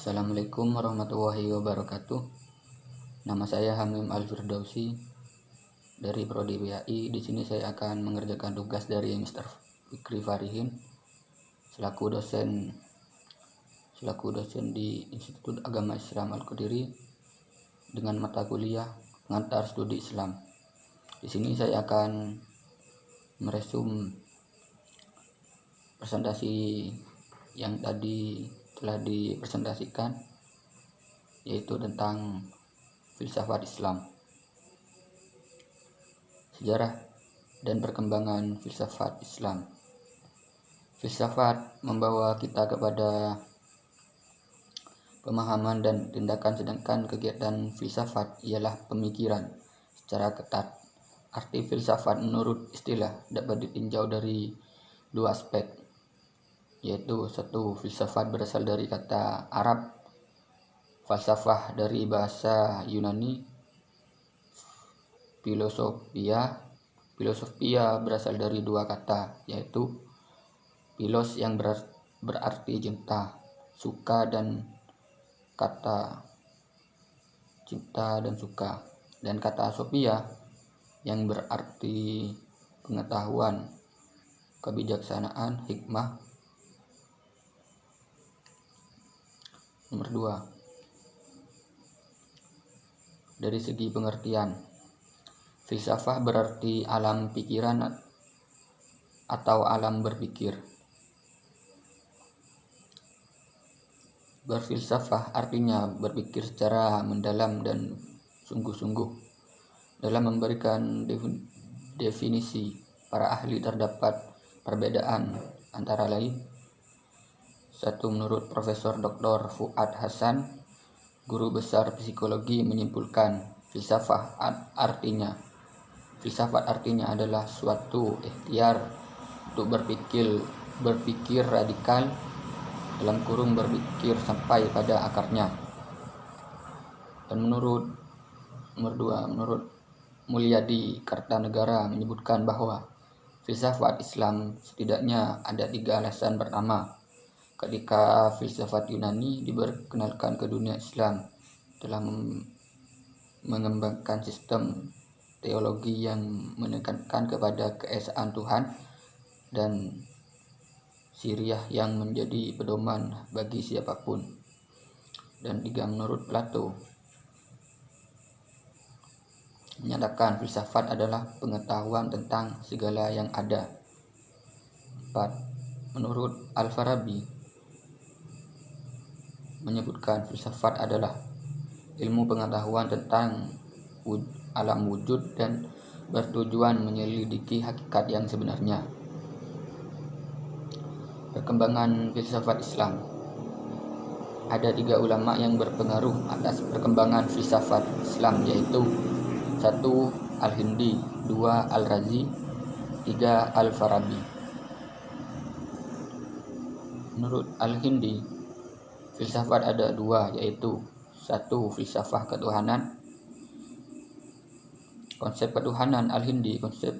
Assalamualaikum warahmatullahi wabarakatuh. Nama saya Hamim Al-Firdausi dari Prodi BHI. Di sini saya akan mengerjakan tugas dari Mr. Fikri Farihin selaku dosen di Institut Agama Islam Al-Qadiri dengan mata kuliah pengantar studi Islam. Di sini saya akan meresum presentasi yang tadi telah dipresentasikan, yaitu tentang filsafat Islam, sejarah dan perkembangan filsafat Islam. Filsafat membawa kita kepada pemahaman dan tindakan, sedangkan kegiatan filsafat ialah pemikiran secara ketat. Arti filsafat menurut istilah dapat ditinjau dari dua aspek, yaitu satu, filsafat berasal dari kata Arab, falsafah dari bahasa Yunani, filosofia berasal dari dua kata, yaitu philos yang berarti cinta, suka, dan kata cinta dan suka, dan kata sophia yang berarti pengetahuan, kebijaksanaan, hikmah. Nomor 2. Dari segi pengertian, filsafah berarti alam pikiran atau alam berpikir. Berfilsafah artinya berpikir secara mendalam dan sungguh-sungguh. Dalam memberikan definisi, para ahli terdapat perbedaan, antara lain: satu, menurut Profesor Dr. Fuad Hasan, guru besar psikologi, menyimpulkan filsafat artinya adalah suatu ikhtiar untuk berpikir radikal, berpikir sampai pada akarnya. Dan nomor 2, menurut Mulyadi Kartanegara, menyebutkan bahwa filsafat Islam setidaknya ada 3 alasan. Pertama, ketika filsafat Yunani diperkenalkan ke dunia, Islam telah mengembangkan sistem teologi yang menekankan kepada keesaan Tuhan dan siriyah yang menjadi pedoman bagi siapapun. Dan 3, menurut Plato, menyatakan filsafat adalah pengetahuan tentang segala yang ada. 4, menurut Al-Farabi, menyebutkan filsafat adalah ilmu pengetahuan tentang alam wujud dan bertujuan menyelidiki hakikat yang sebenarnya. Perkembangan filsafat Islam. Ada 3 ulama yang berpengaruh atas perkembangan filsafat Islam, yaitu 1. Al-Hindi, 2. Al-Razi, 3. Al-Farabi. Menurut Al-Hindi, filsafat ada 2, yaitu 1. Filsafat ketuhanan. Konsep ketuhanan Al-Hindi, konsep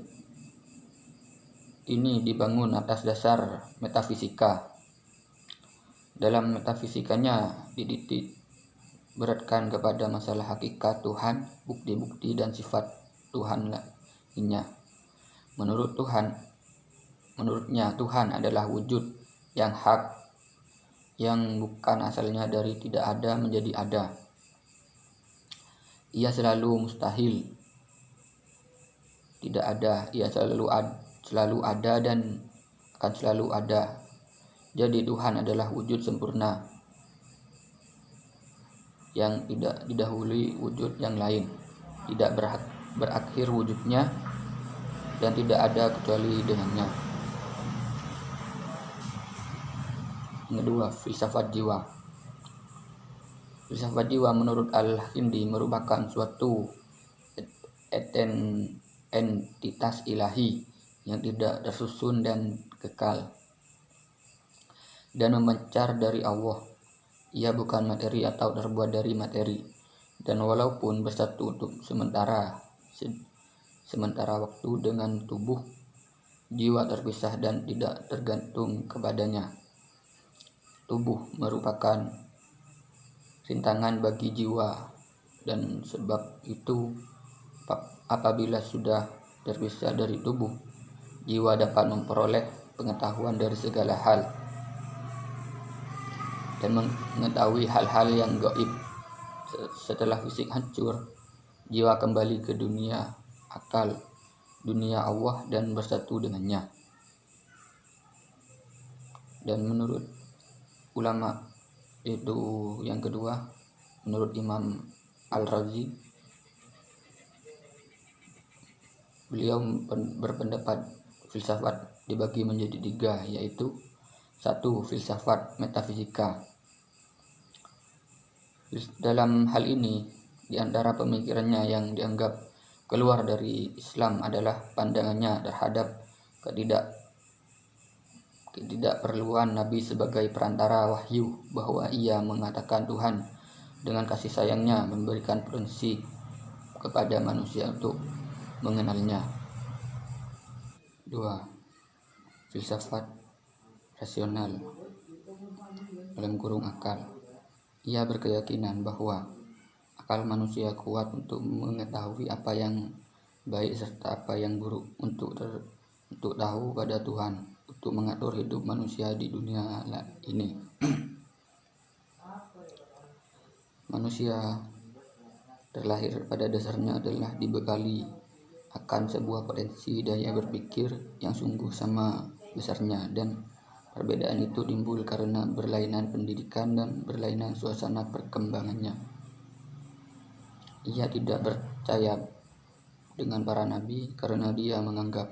ini dibangun atas dasar metafisika. Dalam metafisikanya dititik beratkan kepada masalah hakikat Tuhan, bukti-bukti dan sifat Tuhan lainnya. Menurutnya Tuhan adalah wujud yang hak, yang bukan asalnya dari tidak ada menjadi ada. Ia selalu mustahil, tidak ada. Ia selalu ada dan akan selalu ada. Jadi Tuhan adalah wujud sempurna yang tidak didahului wujud yang lain, tidak berakhir wujudnya, dan tidak ada kecuali dengannya. Kedua, filsafat jiwa. Filsafat jiwa menurut Al-Hindi merupakan suatu entitas ilahi yang tidak tersusun dan kekal, dan memancar dari Allah. Ia bukan materi atau terbuat dari materi, dan walaupun bersatu untuk sementara waktu dengan tubuh, jiwa terpisah dan tidak tergantung kepadanya. Tubuh merupakan rintangan bagi jiwa, dan sebab itu apabila sudah terpisah dari tubuh, jiwa dapat memperoleh pengetahuan dari segala hal dan mengetahui hal-hal yang gaib. Setelah fisik hancur, jiwa kembali ke dunia akal, dunia Allah, dan bersatu dengannya. Dan menurut ulama itu yang kedua, menurut Imam Al-Razi, beliau berpendapat filsafat dibagi menjadi 3, yaitu 1. Filsafat metafisika. Dalam hal ini, di antara pemikirannya yang dianggap keluar dari Islam adalah pandangannya terhadap ketidakperluan Nabi sebagai perantara wahyu, bahwa ia mengatakan Tuhan dengan kasih sayangnya memberikan prinsip kepada manusia untuk mengenalnya. 2. Filsafat rasional (akal). Ia berkeyakinan bahwa akal manusia kuat untuk mengetahui apa yang baik serta apa yang buruk, untuk tahu pada Tuhan, untuk mengatur hidup manusia di dunia ini. Manusia terlahir pada dasarnya adalah dibekali akan sebuah potensi daya berpikir yang sungguh sama besarnya, dan perbedaan itu timbul karena berlainan pendidikan dan berlainan suasana perkembangannya. Ia tidak percaya dengan para nabi karena dia menganggap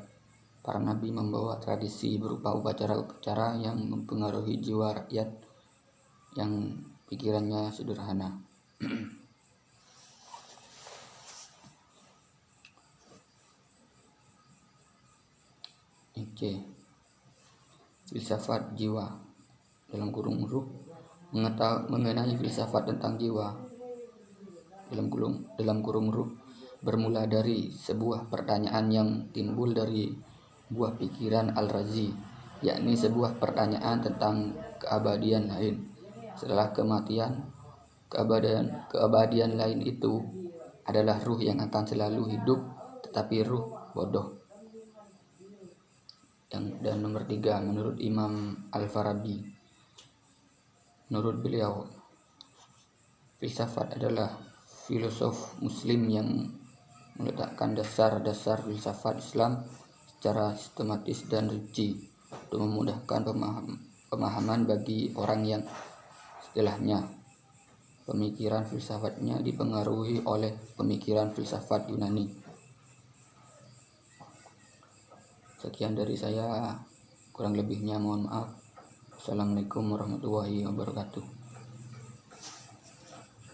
para nabi membawa tradisi berupa upacara-upacara yang mempengaruhi jiwa rakyat yang pikirannya sederhana. C. Filsafat jiwa (ruh). Mengenai filsafat tentang jiwa (ruh) bermula dari sebuah pertanyaan yang timbul dari buah pikiran Al-Razi, yakni sebuah pertanyaan tentang keabadian lain. Setelah kematian, keabadian lain itu adalah ruh yang akan selalu hidup, tetapi ruh bodoh. Dan nomor 3, menurut Imam Al-Farabi, menurut beliau, filsafat adalah filosof muslim yang meletakkan dasar-dasar filsafat Islam secara sistematis dan rinci untuk memudahkan pemahaman bagi orang yang setelahnya. Pemikiran filsafatnya dipengaruhi oleh pemikiran filsafat Yunani. Sekian dari saya, kurang lebihnya mohon maaf. Assalamualaikum warahmatullahi wabarakatuh.